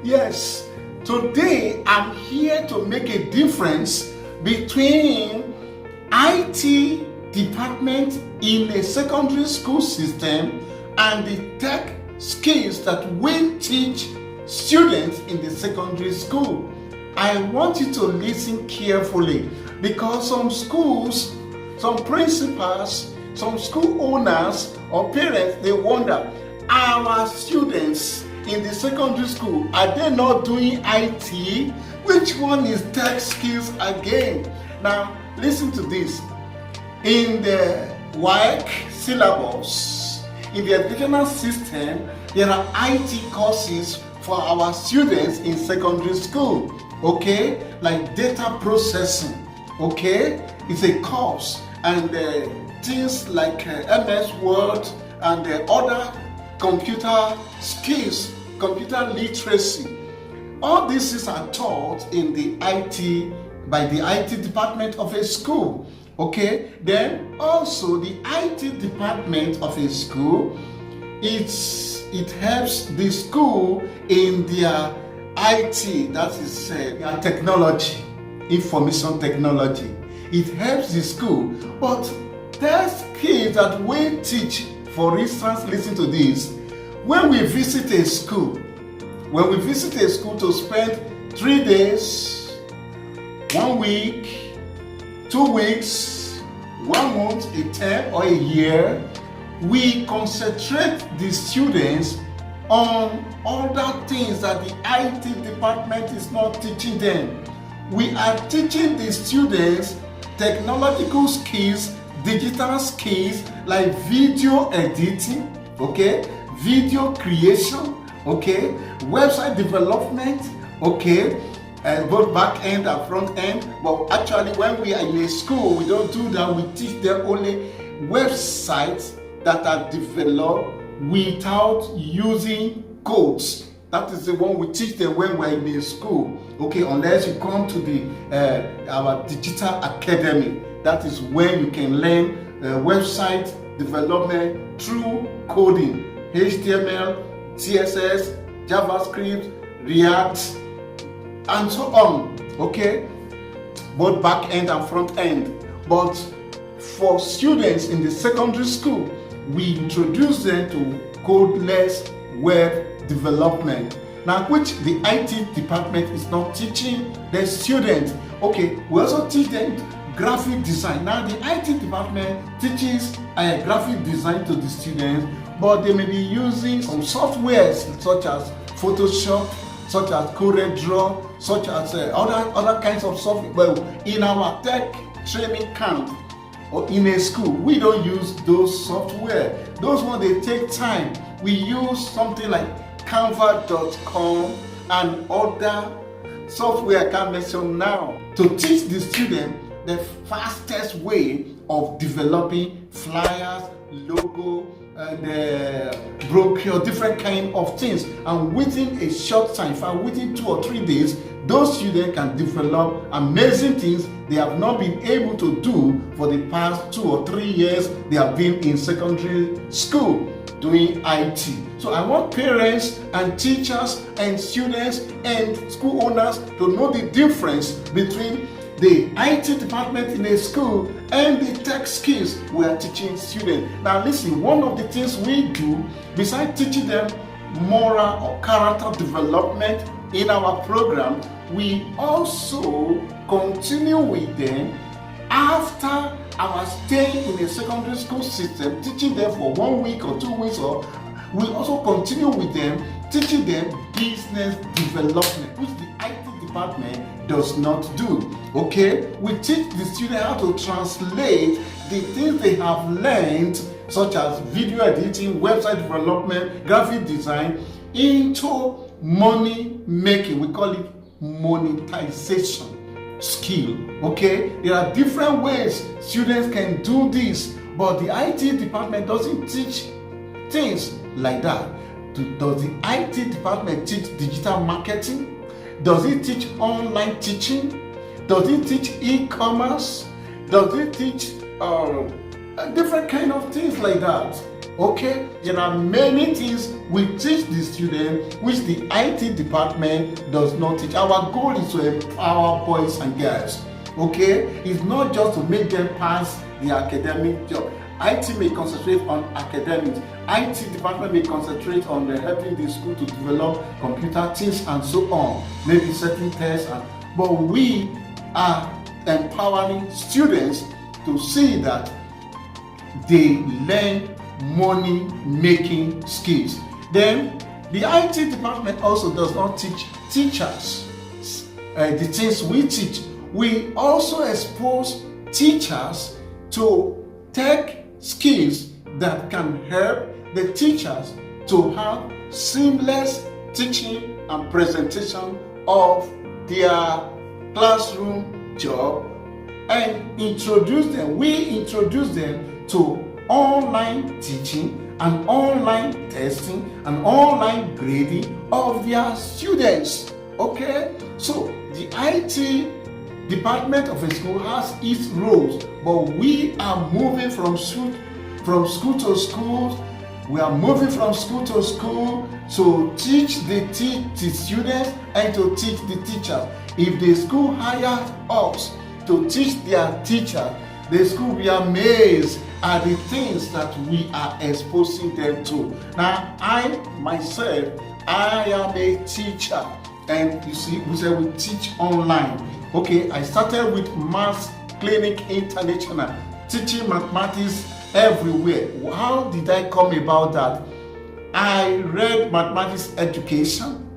Yes, today I'm here to make a difference between IT department in a secondary school system and the tech skills that we teach students in the secondary school. I want you to listen carefully because some schools, some principals, some school owners or parents, they wonder, our students in the secondary school, are they not doing IT? Which one is tech skills again? Now, listen to this. In the WAEC syllabus, in the educational system, there are IT courses for our students in secondary school, okay? Like data processing, okay? It's a course, and things like MS Word and other computer skills, computer literacy. All these are taught in the IT, by the IT department of a school, okay? Then also the IT department of a school, it helps the school in their IT, that is their technology, information technology. It helps the school, but there's skills that we teach. For instance, listen to this. When we visit a school to spend 3 days, 1 week, 2 weeks, 1 month, a term, or a year, we concentrate the students on other things that the IT department is not teaching them. We are teaching the students technological skills, digital skills like video editing, okay, video creation, okay, website development, okay, both back end and front end. But actually, when we are in a school, we don't do that. We teach them only websites that are developed without using codes. That is the one we teach them when we're in a school, okay, unless you come to the our digital academy. That is when you can learn website development through coding, HTML, CSS, JavaScript, React, and so on, okay, both back end and front end. But for students in the secondary school, we introduce them to codeless web development, now which the IT department is not teaching the students. Okay, we also teach them graphic design. Now the IT department teaches graphic design to the students, but they may be using some softwares such as Photoshop, such as CorelDRAW, such as other kinds of software. Well, in our tech training camp or in a school, we don't use those software. Those ones, they take time. We use something like Canva.com and other software I can't mention now to teach the student the fastest way of developing flyers, logo, and brochure, different kind of things. And within a short time, within 2 or 3 days, those students can develop amazing things they have not been able to do for the past 2 or 3 years they have been in secondary school doing IT. So I want parents and teachers and students and school owners to know the difference between the IT department in a school and the tech skills we are teaching students. Now listen, one of the things we do, besides teaching them moral or character development in our program, we also continue with them after our stay in a secondary school system, teaching them for 1 week or 2 weeks, or we also continue with them, teaching them business development, which the IT department does not do. Okay, we teach the students how to translate the things they have learned, such as video editing, website development, graphic design, into money making. We call it monetization skill. Okay, there are different ways students can do this, but the IT department doesn't teach things like that. Does the IT department teach digital marketing? Does it teach online teaching? Does it teach e-commerce? Does it teach different kind of things like that? Okay, there are many things we teach the students which the IT department does not teach. Our goal is to empower boys and girls. Okay, it's not just to make them pass the academic job. IT may concentrate on academics. IT department may concentrate on helping the school to develop computer things and so on, maybe certain tests. But we are empowering students to see that they learn money-making skills. Then the IT department also does not teach teachers the things we teach. We also expose teachers to tech skills that can help the teachers to have seamless teaching and presentation of their classroom job, and we introduce them to online teaching and online testing and online grading of their students. Okay, so the IT department of a school has its roles, but we are moving from school to school. We are moving from school to school to teach the students and to teach the teachers. If the school hires us to teach their teachers, the school will be amazed at the things that we are exposing them to. Now, I myself, I am a teacher, and you see, we say we teach online. Okay, I started with Maths Clinic International, teaching mathematics everywhere. How did I come about that? I read mathematics education.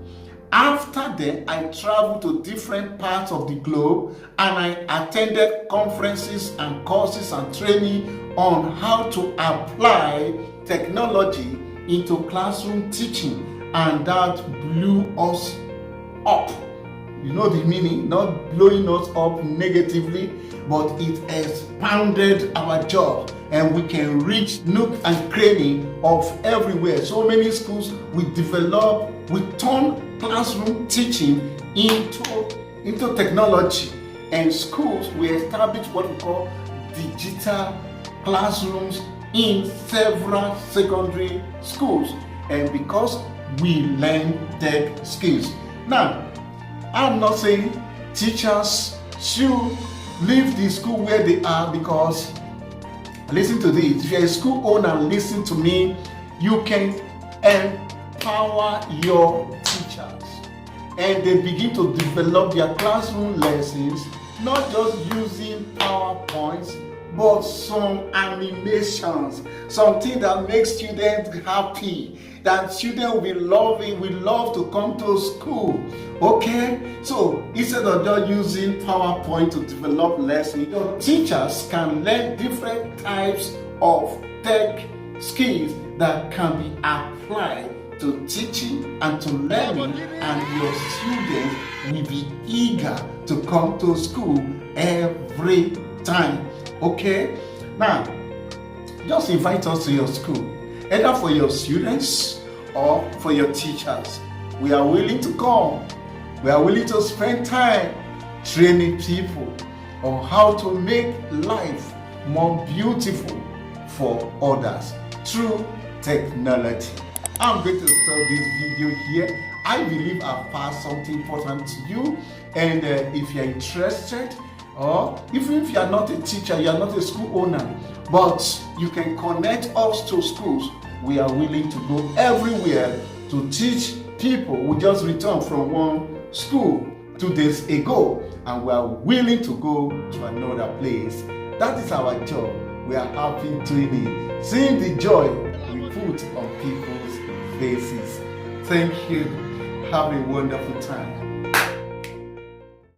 After that, I traveled to different parts of the globe and I attended conferences and courses and training on how to apply technology into classroom teaching, and that blew us up. You know the meaning, not blowing us up negatively, but it expanded our job and we can reach nook and cranny of everywhere. So many schools we turn classroom teaching into technology, and schools we establish what we call digital classrooms in several secondary schools, and because we learn tech skills. Now, I'm not saying teachers should leave the school where they are, because listen to this, if you're a school owner, listen to me, you can empower your teachers and they begin to develop their classroom lessons, not just using PowerPoints, but some animations, something that makes students happy, that students will love to come to school. Okay, so instead of just using PowerPoint to develop lessons, your teachers can learn different types of tech skills that can be applied to teaching and to learning, and your students will be eager to come to school every time. Okay, now just invite us to your school, either for your students or for your teachers. We are willing to come. We are willing to spend time training people on how to make life more beautiful for others through technology. I'm going to stop this video here. I believe I've passed something important to you, and if you're interested, or even if you're not a teacher, you're not a school owner, but you can connect us to schools. We are willing to go everywhere to teach people. We just returned from one school 2 days ago, and we are willing to go to another place. That is our job. We are happy doing it, seeing the joy we put on people's faces. Thank you. Have a wonderful time.